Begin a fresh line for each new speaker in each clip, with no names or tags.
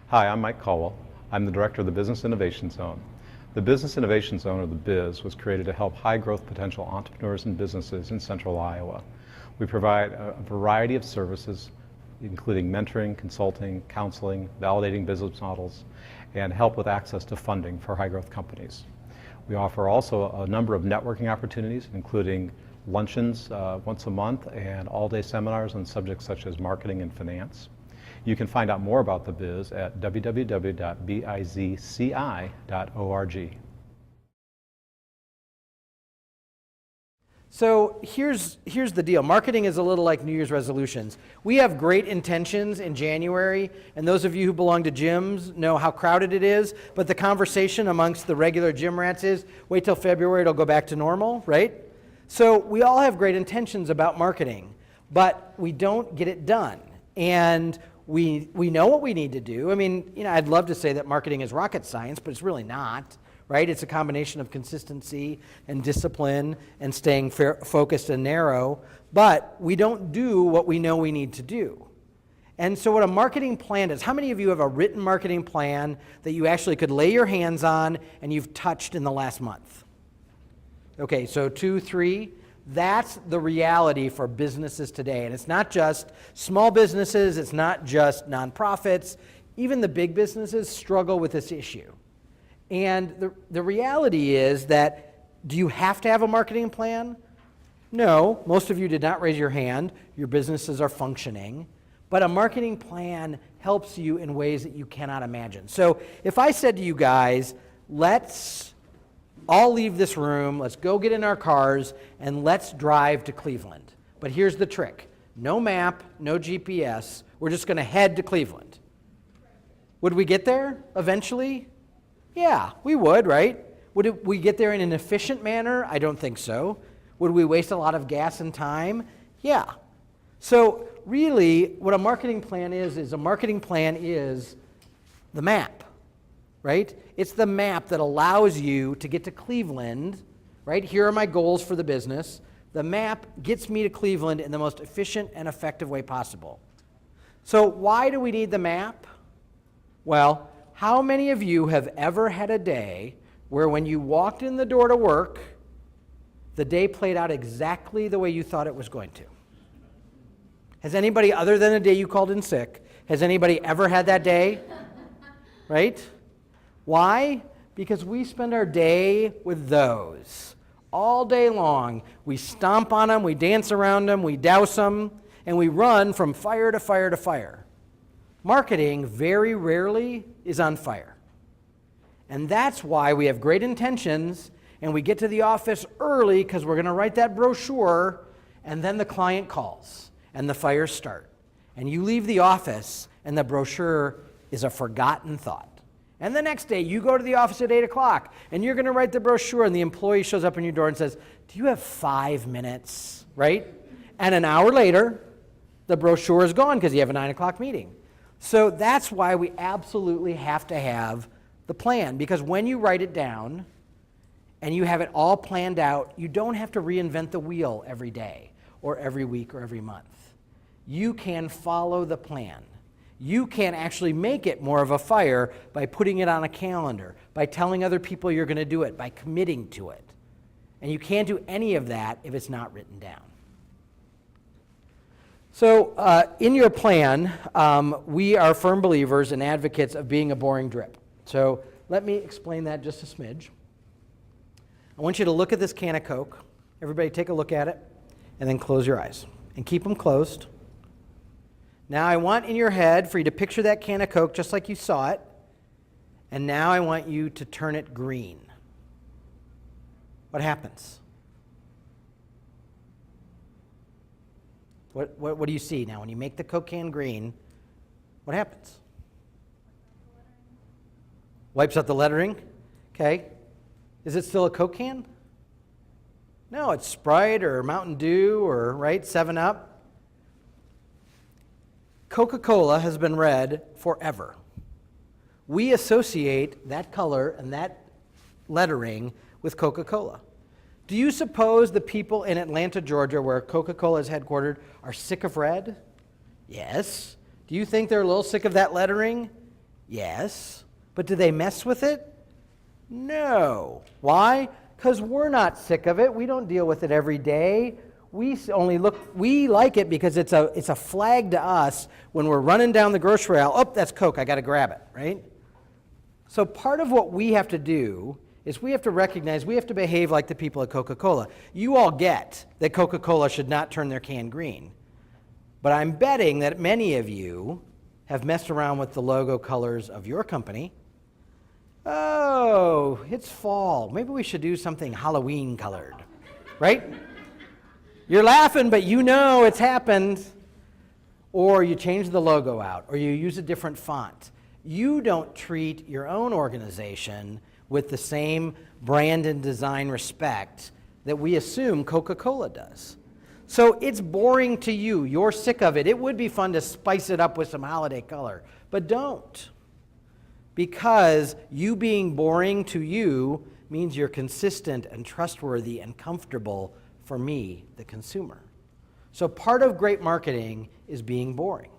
Hi, I'm Mike Caldwell. I'm the Director of the Business Innovation Zone. The Business Innovation Zone, or the BIZ, was created to help high-growth potential entrepreneurs and businesses in central Iowa. We provide a variety of services, including mentoring, consulting, counseling, validating business models, and help with access to funding for high-growth companies. We offer also a number of networking opportunities, including luncheons once a month and all-day seminars on subjects such as marketing and finance. You can find out more about the BIZ at www.bizci.org.
So here's the deal. Marketing is a little like New Year's resolutions. We have great intentions in January, and those of you who belong to gyms know how crowded it is, but the conversation amongst the regular gym rats is, wait till February, it'll go back to normal, right? So we all have great intentions about marketing, but we don't get it done. And we know what we need to do. I mean, I'd love to say that marketing is rocket science, but it's really not, right? It's a combination of consistency and discipline and staying focused and narrow, but we don't do what we know we need to do. And so what a marketing plan is, how many of you have a written marketing plan that you actually could lay your hands on and you've touched in the last month? Okay, so 2, 3. That's the reality for businesses today. And it's not just small businesses, it's not just nonprofits. Even the big businesses struggle with this issue. And the reality is that, do you have to have a marketing plan? No, most of you did not raise your hand. Your businesses are functioning. But a marketing plan helps you in ways that you cannot imagine. So if I said to you guys, let's all leave this room, let's go get in our cars, and let's drive to Cleveland. But here's the trick. No map, no GPS. We're just going to head to Cleveland. Would we get there eventually? Yeah, we would, right? Would we get there in an efficient manner? I don't think so. Would we waste a lot of gas and time? Yeah. So really, what a marketing plan is the map. Right? It's the map that allows you to get to Cleveland, right? Here are my goals for the business. The map gets me to Cleveland in the most efficient and effective way possible. So why do we need the map? Well, how many of you have ever had a day where when you walked in the door to work, the day played out exactly the way you thought it was going to? Has anybody, other than the day you called in sick, has anybody ever had that day? Right? Why? Because we spend our day with those. All day long, we stomp on them, we dance around them, we douse them, and we run from fire to fire to fire. Marketing very rarely is on fire. And that's why we have great intentions, and we get to the office early because we're going to write that brochure, and then the client calls, and the fires start. And you leave the office, and the brochure is a forgotten thought. And the next day, you go to the office at 8 o'clock, and you're going to write the brochure, and the employee shows up in your door and says, do you have 5 minutes, right? And an hour later, the brochure is gone because you have a 9 o'clock meeting. So that's why we absolutely have to have the plan, because when you write it down and you have it all planned out, you don't have to reinvent the wheel every day or every week or every month. You can follow the plan. You can actually make it more of a fire by putting it on a calendar, by telling other people you're going to do it, by committing to it. And you can't do any of that if it's not written down. So in your plan, we are firm believers and advocates of being a boring drip. So let me explain that just a smidge. I want you to look at this can of Coke. Everybody take a look at it, and then close your eyes. And keep them closed. Now I want in your head for you to picture that can of Coke just like you saw it. And now I want you to turn it green. What happens? What do you see now? When you make the Coke can green, what happens? Wipes out the lettering. Okay. Is it still a Coke can? No, it's Sprite or Mountain Dew or, right, 7-Up. Coca-Cola has been red forever. We associate that color and that lettering with Coca-Cola. Do you suppose the people in Atlanta, Georgia, where Coca-Cola is headquartered, are sick of red? Yes. Do you think they're a little sick of that lettering? Yes. But do they mess with it? No. Why? Because we're not sick of it. We don't deal with it every day. We like it because it's a flag to us when we're running down the grocery aisle. Oh, that's Coke. I got to grab it, right? So part of what we have to do is we have to recognize, we have to behave like the people at Coca-Cola. You all get that Coca-Cola should not turn their can green. But I'm betting that many of you have messed around with the logo colors of your company. Oh, it's fall. Maybe we should do something Halloween colored, right? You're laughing, but you know it's happened. Or you change the logo out, or you use a different font. You don't treat your own organization with the same brand and design respect that we assume Coca-Cola does. So it's boring to you. You're sick of it. It would be fun to spice it up with some holiday color, but don't. Because you being boring to you means you're consistent and trustworthy and comfortable for me, the consumer. So part of great marketing is being boring.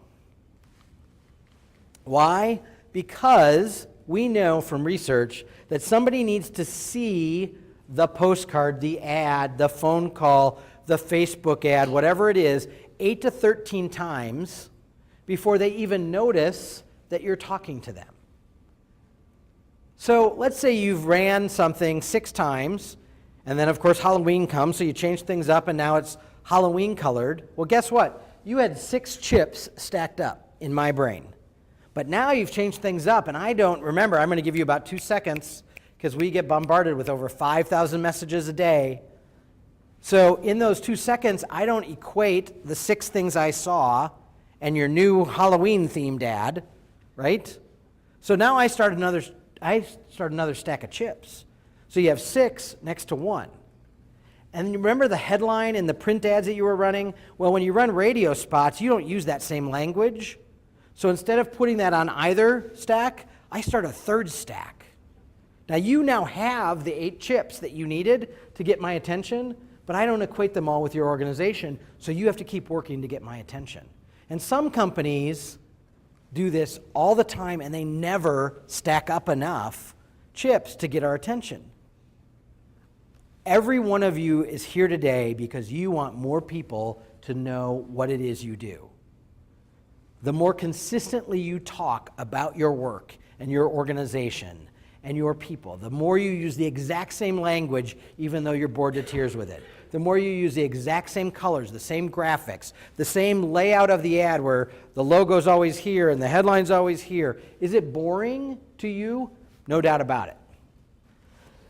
Why? Because we know from research that somebody needs to see the postcard, the ad, the phone call, the Facebook ad, whatever it is, 8 to 13 times before they even notice that you're talking to them. So let's say you've ran something 6 times, and then of course Halloween comes, so you change things up and now it's Halloween colored. Well, guess what? You had 6 chips stacked up in my brain. But now you've changed things up, and I don't remember. I'm going to give you about 2 seconds because we get bombarded with over 5,000 messages a day. So in those 2 seconds, I don't equate the 6 things I saw and your new Halloween-themed ad, right? So now I start another stack of chips. So you have 6 next to 1. And you remember the headline in the print ads that you were running? Well, when you run radio spots, you don't use that same language. So instead of putting that on either stack, I start a 3rd stack. Now you now have the 8 chips that you needed to get my attention, but I don't equate them all with your organization, so you have to keep working to get my attention. And some companies do this all the time, and they never stack up enough chips to get our attention. Every one of you is here today because you want more people to know what it is you do. The more consistently you talk about your work and your organization and your people, the more you use the exact same language, even though you're bored to tears with it, the more you use the exact same colors, the same graphics, the same layout of the ad where the logo's always here and the headline's always here. Is it boring to you? No doubt about it.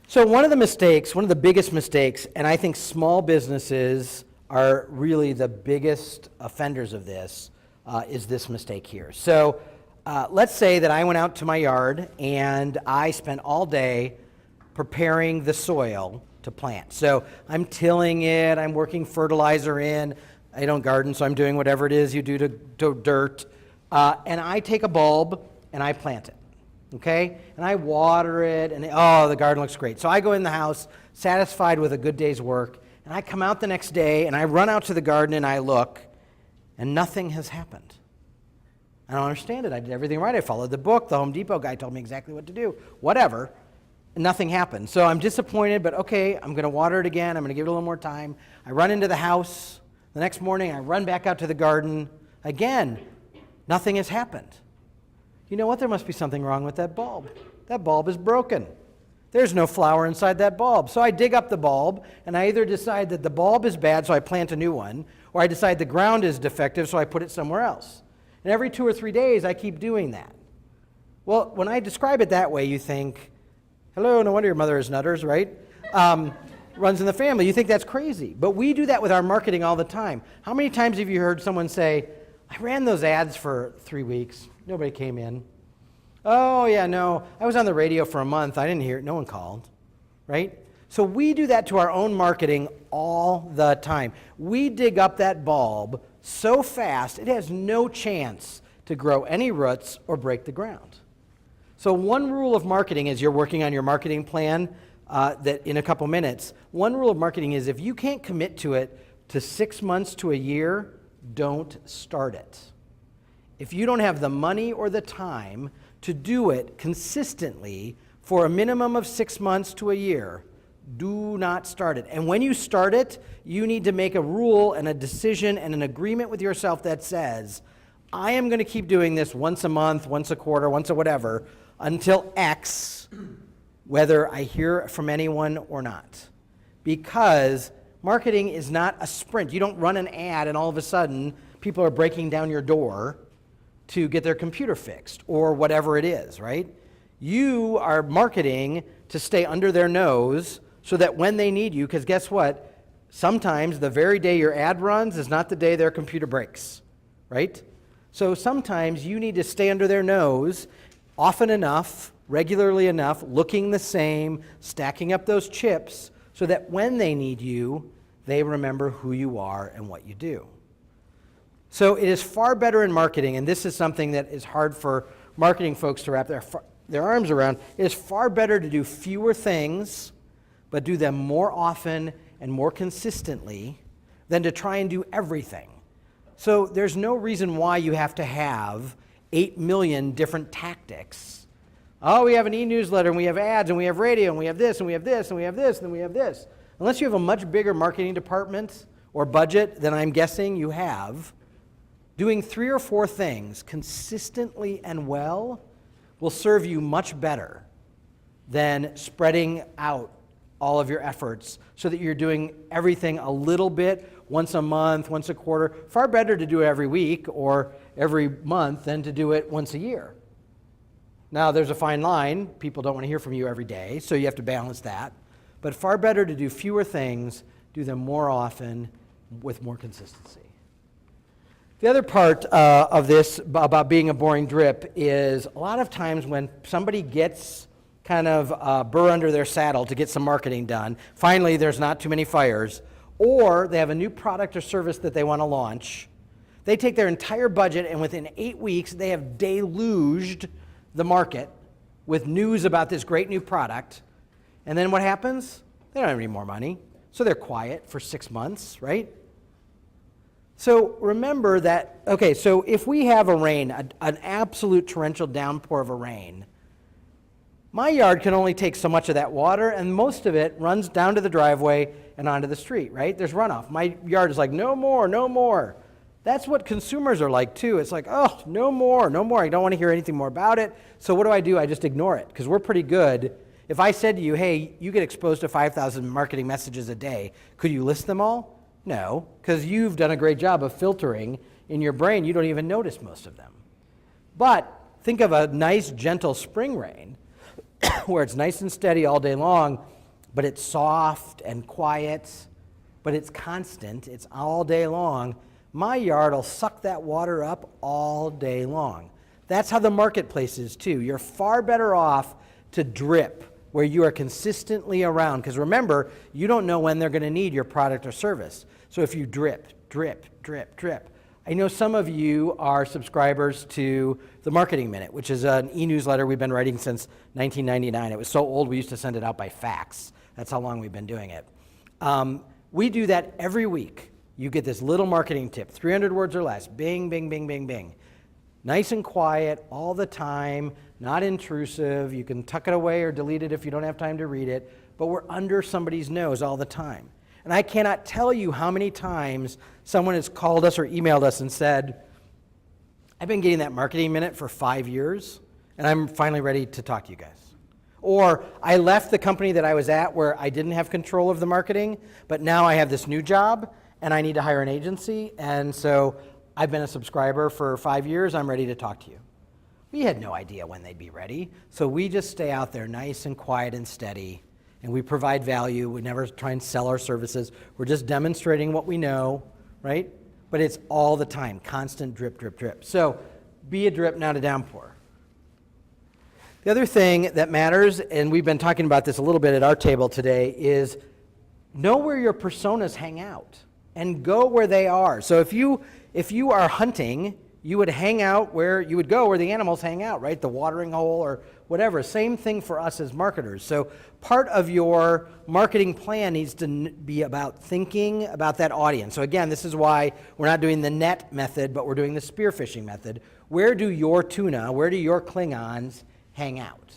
So one of the biggest mistakes, and I think small businesses are really the biggest offenders of this, is this mistake here. So let's say that I went out to my yard and I spent all day preparing the soil to plant. So I'm tilling it, I'm working fertilizer in. I don't garden, so I'm doing whatever it is you do to dirt. And I take a bulb and I plant it. Okay? And I water it, and the garden looks great. So I go in the house, satisfied with a good day's work, and I come out the next day, and I run out to the garden, and I look, and nothing has happened. I don't understand it. I did everything right. I followed the book. The Home Depot guy told me exactly what to do. Whatever. And nothing happened. So I'm disappointed, but okay, I'm going to water it again. I'm going to give it a little more time. I run into the house. The next morning, I run back out to the garden. Again, nothing has happened. You know what? There must be something wrong with that bulb. That bulb is broken. There's no flower inside that bulb. So I dig up the bulb, and I either decide that the bulb is bad, so I plant a new one, or I decide the ground is defective, so I put it somewhere else. And every 2 or 3 days, I keep doing that. Well, when I describe it that way, you think, hello, no wonder your mother is nutters, right? Runs in the family. You think that's crazy. But we do that with our marketing all the time. How many times have you heard someone say, I ran those ads for 3 weeks. Nobody came in. Oh, yeah, no. I was on the radio for a month. I didn't hear it. No one called, right? So we do that to our own marketing all the time. We dig up that bulb so fast, it has no chance to grow any roots or break the ground. So one rule of marketing as you're working on your marketing plan, that in a couple minutes, one rule of marketing is if you can't commit to it to 6 months to a year, don't start it. If you don't have the money or the time to do it consistently for a minimum of 6 months to a year, do not start it. And when you start it, you need to make a rule and a decision and an agreement with yourself that says, I am going to keep doing this once a month, once a quarter, once a whatever, until X, whether I hear from anyone or not. Because marketing is not a sprint. You don't run an ad and all of a sudden people are breaking down your door to get their computer fixed or whatever it is, right? You are marketing to stay under their nose so that when they need you, because guess what? Sometimes the very day your ad runs is not the day their computer breaks, right? So sometimes you need to stay under their nose often enough, regularly enough, looking the same, stacking up those chips so that when they need you, they remember who you are and what you do. So it is far better in marketing, and this is something that is hard for marketing folks to wrap their arms around. It is far better to do fewer things, but do them more often and more consistently than to try and do everything. So there's no reason why you have to have 8 million different tactics. Oh, we have an e-newsletter, and we have ads, and we have radio, and we have this, and we have this, and we have this, and we have this. Unless you have a much bigger marketing department or budget than I'm guessing you have, doing 3 or 4 things consistently and well will serve you much better than spreading out all of your efforts so that you're doing everything a little bit, once a month, once a quarter. Far better to do it every week or every month than to do it once a year. Now, there's a fine line. People don't want to hear from you every day, so you have to balance that. But far better to do fewer things, do them more often with more consistency. The other part of this about being a boring drip is a lot of times when somebody gets kind of burr under their saddle to get some marketing done, finally there's not too many fires, or they have a new product or service that they want to launch, they take their entire budget and within 8 weeks they have deluged the market with news about this great new product, and then what happens? They don't have any more money, so they're quiet for 6 months, right? So remember that, okay, so if we have a rain, an absolute torrential downpour of a rain, my yard can only take so much of that water, and most of it runs down to the driveway and onto the street, right? There's runoff. My yard is like, no more, no more. That's what consumers are like too. It's like, oh, no more, no more. I don't want to hear anything more about it. So what do? I just ignore it, because we're pretty good. If I said to you, hey, you get exposed to 5,000 marketing messages a day, could you list them all? No, because you've done a great job of filtering in your brain. You don't even notice most of them. But think of a nice, gentle spring rain where it's nice and steady all day long, but it's soft and quiet, but it's constant. It's all day long. My yard will suck that water up all day long. That's how the marketplace is too. You're far better off to drip where you are consistently around, because remember, you don't know when they're going to need your product or service. So if you drip, drip, drip, drip. I know some of you are subscribers to the Marketing Minute, which is an e-newsletter we've been writing since 1999. It was so old we used to send it out by fax. That's how long we've been doing it. We do that every week. You get this little marketing tip, 300 words or less, bing, bing, bing, bing, bing. Nice and quiet all the time, not intrusive. You can tuck it away or delete it if you don't have time to read it, but we're under somebody's nose all the time. And I cannot tell you how many times someone has called us or emailed us and said, I've been getting that Marketing Minute for 5 years, and I'm finally ready to talk to you guys. Or I left the company that I was at where I didn't have control of the marketing, but now I have this new job, and I need to hire an agency, and so I've been a subscriber for 5 years, I'm ready to talk to you. We had no idea when they'd be ready, so we just stay out there nice and quiet and steady, and we provide value. We never try and sell our services. We're just demonstrating what we know, right? But it's all the time, constant drip, drip, drip. So be a drip, not a downpour. The other thing that matters, and we've been talking about this a little bit at our table today, is know where your personas hang out and go where they are. So if you are hunting, you would hang out where you would go where the animals hang out, right? The watering hole or whatever. Same thing for us as marketers. So part of your marketing plan needs to be about thinking about that audience. So again, this is why we're not doing the net method, but we're doing the spearfishing method, Where do your tuna, where do your Klingons hang out?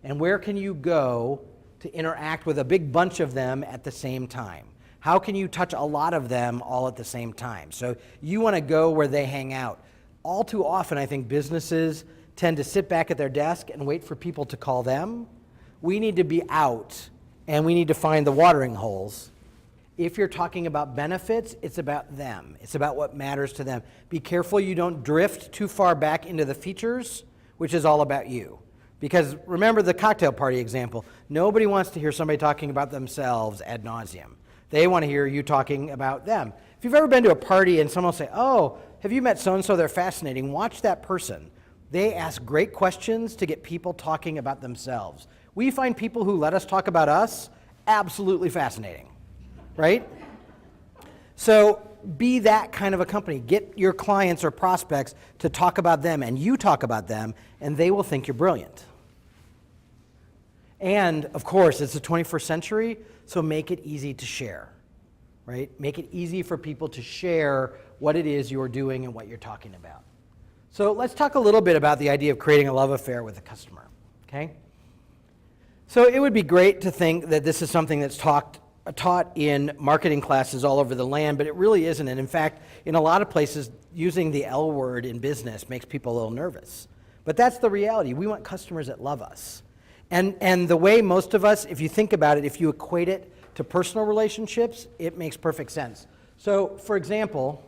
And where can you go to interact with a big bunch of them at the same time? How can you touch a lot of them all at the same time? So you want to go where they hang out. All too often, I think businesses tend to sit back at their desk and wait for people to call them. We need to be out, and we need to find the watering holes. If you're talking about benefits, it's about them. It's about what matters to them. Be careful you don't drift too far back into the features, which is all about you. Because remember the cocktail party example. Nobody wants to hear somebody talking about themselves ad nauseum. They want to hear you talking about them. If you've ever been to a party and someone will say, oh, have you met so-and-so? They're fascinating. Watch that person. They ask great questions to get people talking about themselves. We find people who let us talk about us absolutely fascinating, right? So be that kind of a company. Get your clients or prospects to talk about them, and you talk about them, and they will think you're brilliant. And, of course, it's the 21st century, so make it easy to share, right? Make it easy for people to share what it is you're doing and what you're talking about. So let's talk a little bit about the idea of creating a love affair with a customer, okay? So it would be great to think that this is something that's taught in marketing classes all over the land, but it really isn't. And in fact, in a lot of places, using the L word in business makes people a little nervous. But that's the reality. We want customers that love us. And the way most of us, if you think about it, if you equate it to personal relationships, it makes perfect sense. So, for example,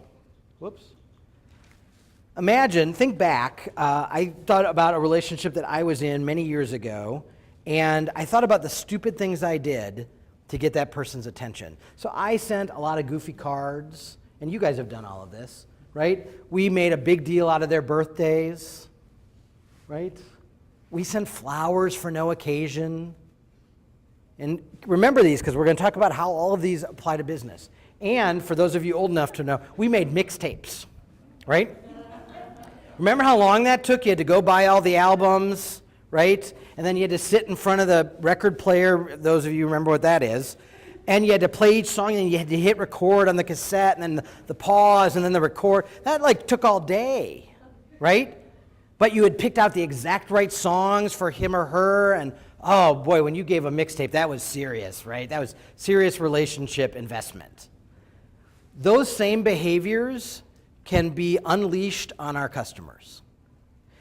think back. I thought about a relationship that I was in many years ago, and I thought about the stupid things I did to get that person's attention. So I sent a lot of goofy cards, and you guys have done all of this, right? We made a big deal out of their birthdays, right? We send flowers for no occasion. And remember these, because we're going to talk about how all of these apply to business. And for those of you old enough to know, we made mixtapes, right? Remember how long that took? You had to go buy all the albums, right? And then you had to sit in front of the record player. Those of you remember what that is. And you had to play each song, and you had to hit record on the cassette, and then the pause, and then the record. That took all day, right? But you had picked out the exact right songs for him or her, and oh boy, when you gave a mixtape, that was serious, right? That was serious relationship investment. Those same behaviors can be unleashed on our customers.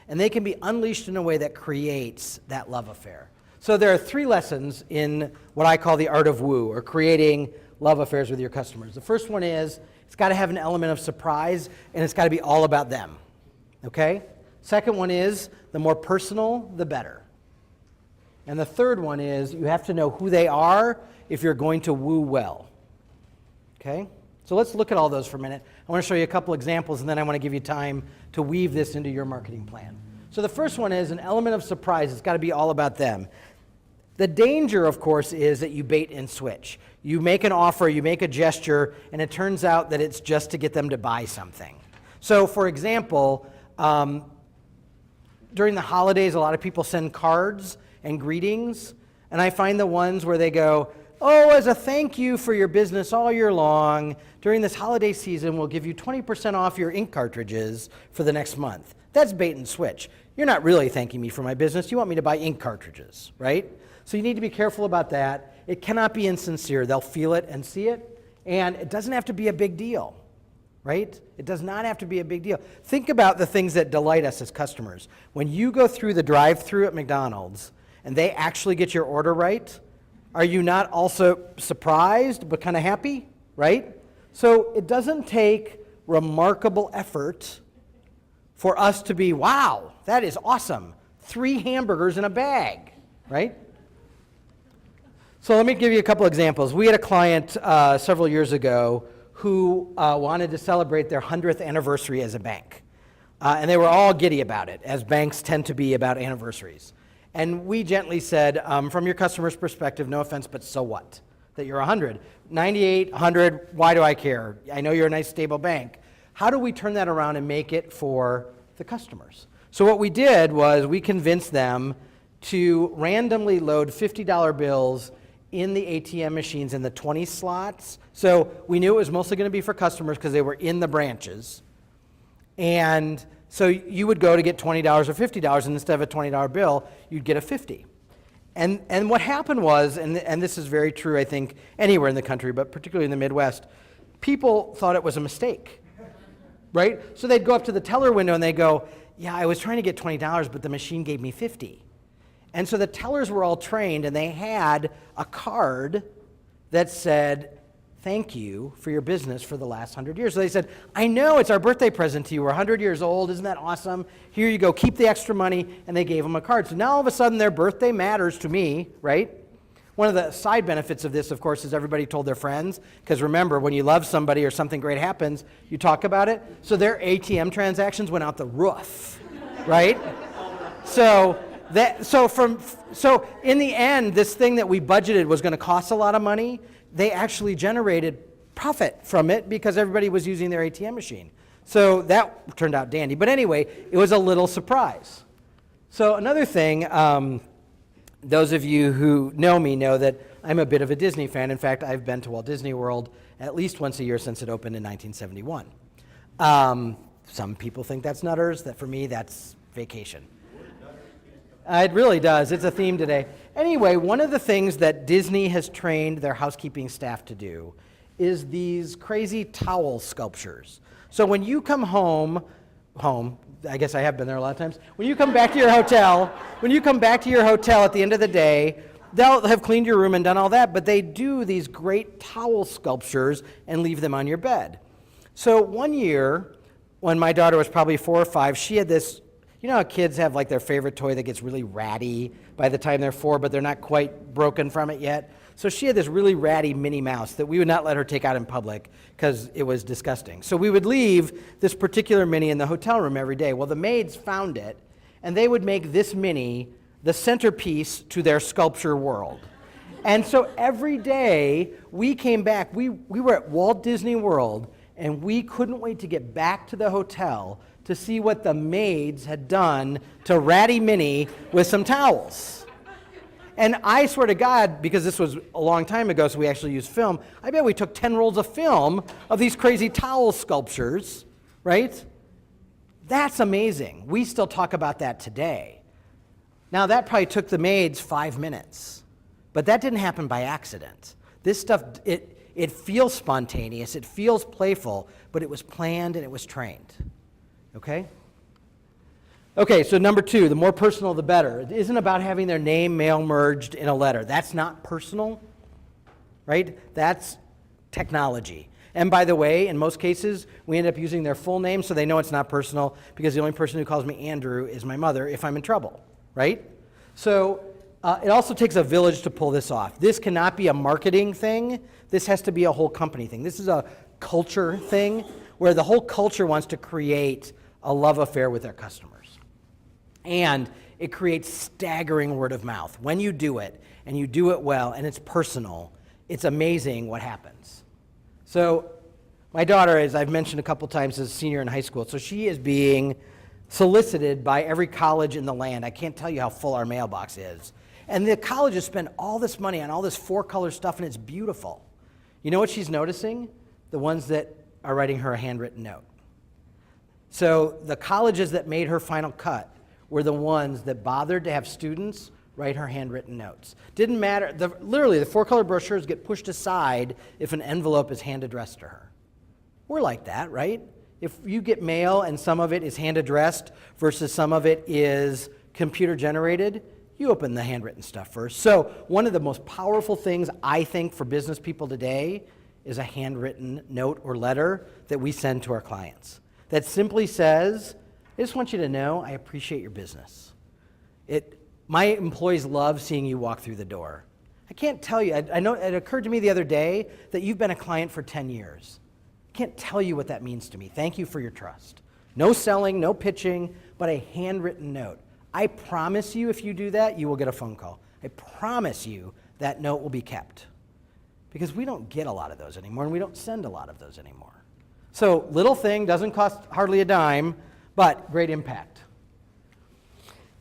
And they can be unleashed in a way that creates that love affair. So there are 3 lessons in what I call the art of woo, or creating love affairs with your customers. The first one is, it's got to have an element of surprise, and it's got to be all about them, okay? Second one is, the more personal, the better. And the third one is, you have to know who they are if you're going to woo well. Okay? So let's look at all those for a minute. I want to show you a couple examples, and then I want to give you time to weave this into your marketing plan. So the first one is an element of surprise. It's got to be all about them. The danger, of course, is that you bait and switch. You make an offer, you make a gesture, and it turns out that it's just to get them to buy something. So, for example, during the holidays, a lot of people send cards and greetings, and I find the ones where they go, oh, as a thank you for your business all year long, during this holiday season, we'll give you 20% off your ink cartridges for the next month. That's bait and switch. You're not really thanking me for my business. You want me to buy ink cartridges, right? So you need to be careful about that. It cannot be insincere. They'll feel it and see it, and it doesn't have to be a big deal. Right? It does not have to be a big deal. Think about the things that delight us as customers. When you go through the drive-thru at McDonald's and they actually get your order right, are you not also surprised but kind of happy? Right? So it doesn't take remarkable effort for us to be, wow, that is awesome. 3 hamburgers in a bag, right? So let me give you a couple examples. We had a client several years ago who wanted to celebrate their 100th anniversary as a bank. And they were all giddy about it, as banks tend to be about anniversaries. And we gently said, from your customer's perspective, no offense, but so what? That you're 100. 98, 100, why do I care? I know you're a nice, stable bank. How do we turn that around and make it for the customers? So what we did was we convinced them to randomly load $50 bills in the ATM machines in the 20 slots. So we knew it was mostly going to be for customers because they were in the branches. And So you would go to get $20 or $50, and instead of a $20 bill, you'd get a 50. And what happened was, and this is very true, I think, anywhere in the country, but particularly in the Midwest, people thought it was a mistake, right? So they'd go up to the teller window and they'd go, yeah, I was trying to get $20, but the machine gave me 50. And so the tellers were all trained, and they had a card that said, thank you for your business for the last 100 years. So they said, I know, it's our birthday present to you. We're 100 years old. Isn't that awesome? Here you go. Keep the extra money. And they gave them a card. So now all of a sudden their birthday matters to me, right? One of the side benefits of this, of course, is everybody told their friends. Because remember, when you love somebody or something great happens, you talk about it. So their ATM transactions went out the roof, right? So in the end, this thing that we budgeted was going to cost a lot of money. They actually generated profit from it because everybody was using their ATM machine. So that turned out dandy. But anyway, it was a little surprise. So another thing, those of you who know me know that I'm a bit of a Disney fan. In fact, I've been to Walt Disney World at least once a year since it opened in 1971. Some people think that's nutters. That for me, that's vacation. It really does. It's a theme today. Anyway, one of the things that Disney has trained their housekeeping staff to do is these crazy towel sculptures. So when you come home, I guess I have been there a lot of times. When you come back to your hotel, at the end of the day, they'll have cleaned your room and done all that, but they do these great towel sculptures and leave them on your bed. So one year, when my daughter was probably 4 or 5, she had this. You know how kids have like their favorite toy that gets really ratty by the time they're 4, but they're not quite broken from it yet? So she had this really ratty Minnie Mouse that we would not let her take out in public because it was disgusting. So we would leave this particular Minnie in the hotel room every day. Well, the maids found it, and they would make this Minnie the centerpiece to their sculpture world. And so every day we came back, we were at Walt Disney World, and we couldn't wait to get back to the hotel to see what the maids had done to Ratty Minnie with some towels. And I swear to God, because this was a long time ago, so we actually used film, I bet we took 10 rolls of film of these crazy towel sculptures, right? That's amazing. We still talk about that today. Now, that probably took the maids 5 minutes, but that didn't happen by accident. This stuff, it feels spontaneous, it feels playful, but it was planned and it was trained. Okay? Okay, so number 2, the more personal, the better. It isn't about having their name mail merged in a letter. That's not personal, right? That's technology. And by the way, in most cases, we end up using their full name so they know it's not personal because the only person who calls me Andrew is my mother if I'm in trouble, right? So it also takes a village to pull this off. This cannot be a marketing thing. This has to be a whole company thing. This is a culture thing where the whole culture wants to create a love affair with their customers. And it creates staggering word of mouth. When you do it, and you do it well, and it's personal, it's amazing what happens. So my daughter, as I've mentioned a couple times, is a senior in high school, so she is being solicited by every college in the land. I can't tell you how full our mailbox is. And the colleges spend all this money on all this 4-color stuff, and it's beautiful. You know what she's noticing? The ones that are writing her a handwritten note. So the colleges that made her final cut were the ones that bothered to have students write her handwritten notes. Didn't matter. Literally, the 4-color brochures get pushed aside if an envelope is hand-addressed to her. We're like that, right? If you get mail and some of it is hand-addressed versus some of it is computer-generated, you open the handwritten stuff first. So one of the most powerful things, I think, for business people today is a handwritten note or letter that we send to our clients that simply says, I just want you to know I appreciate your business. My employees love seeing you walk through the door. I can't tell you, I know it occurred to me the other day that you've been a client for 10 years. I can't tell you what that means to me. Thank you for your trust. No selling, no pitching, but a handwritten note. I promise you if you do that, you will get a phone call. I promise you that note will be kept. Because we don't get a lot of those anymore, and we don't send a lot of those anymore. So little thing, doesn't cost hardly a dime, but great impact.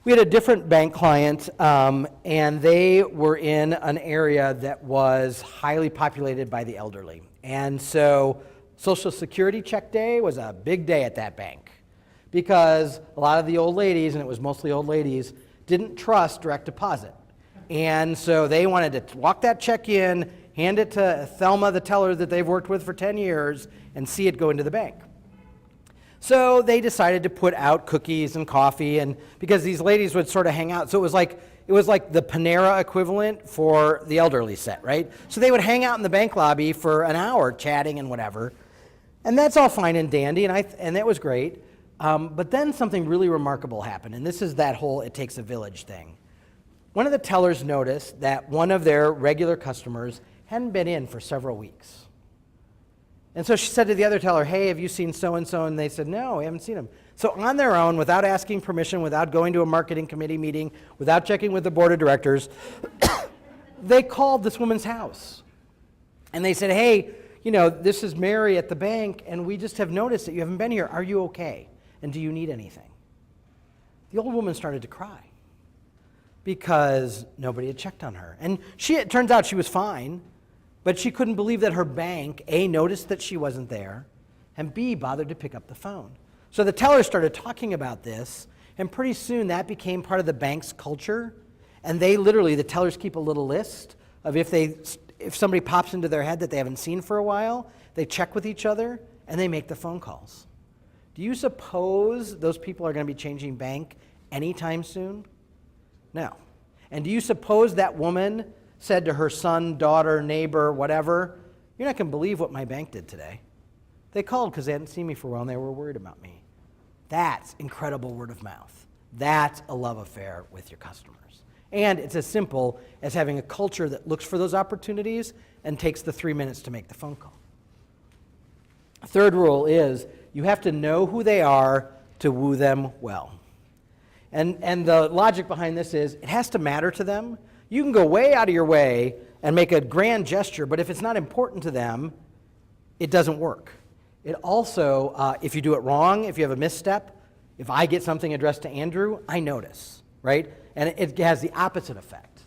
We had a different bank client, and they were in an area that was highly populated by the elderly. And so Social Security check day was a big day at that bank because a lot of the old ladies, and it was mostly old ladies, didn't trust direct deposit. And so they wanted to walk that check in, hand it to Thelma, the teller that they've worked with for 10 years, and see it go into the bank. So they decided to put out cookies and coffee, and because these ladies would sort of hang out. So it was like the Panera equivalent for the elderly set, right? So they would hang out in the bank lobby for an hour chatting and whatever. And that's all fine and dandy, and that was great. But then something really remarkable happened, and this is that whole it takes a village thing. One of the tellers noticed that one of their regular customers hadn't been in for several weeks. And so she said to the other teller, hey, have you seen so-and-so? And they said, no, we haven't seen him. So on their own, without asking permission, without going to a marketing committee meeting, without checking with the board of directors, they called this woman's house. And they said, hey, this is Mary at the bank, and we just have noticed that you haven't been here. Are you okay? And do you need anything? The old woman started to cry because nobody had checked on her. And it turns out she was fine, but she couldn't believe that her bank, A, noticed that she wasn't there, and B, bothered to pick up the phone. So the teller started talking about this, and pretty soon that became part of the bank's culture. And the tellers keep a little list of if somebody pops into their head that they haven't seen for a while, they check with each other, and they make the phone calls. Do you suppose those people are going to be changing bank anytime soon? No. And do you suppose that woman said to her son, daughter, neighbor, whatever, you're not going to believe what my bank did today. They called because they hadn't seen me for a while and they were worried about me. That's incredible word of mouth. That's a love affair with your customers. And it's as simple as having a culture that looks for those opportunities and takes the 3 minutes to make the phone call. Third rule is you have to know who they are to woo them well. And the logic behind this is it has to matter to them. You can go way out of your way and make a grand gesture, but if it's not important to them, it doesn't work. It also, if you do it wrong, if you have a misstep, if I get something addressed to Andrew, I notice, right? And it has the opposite effect.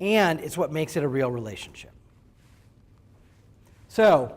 And it's what makes it a real relationship. So,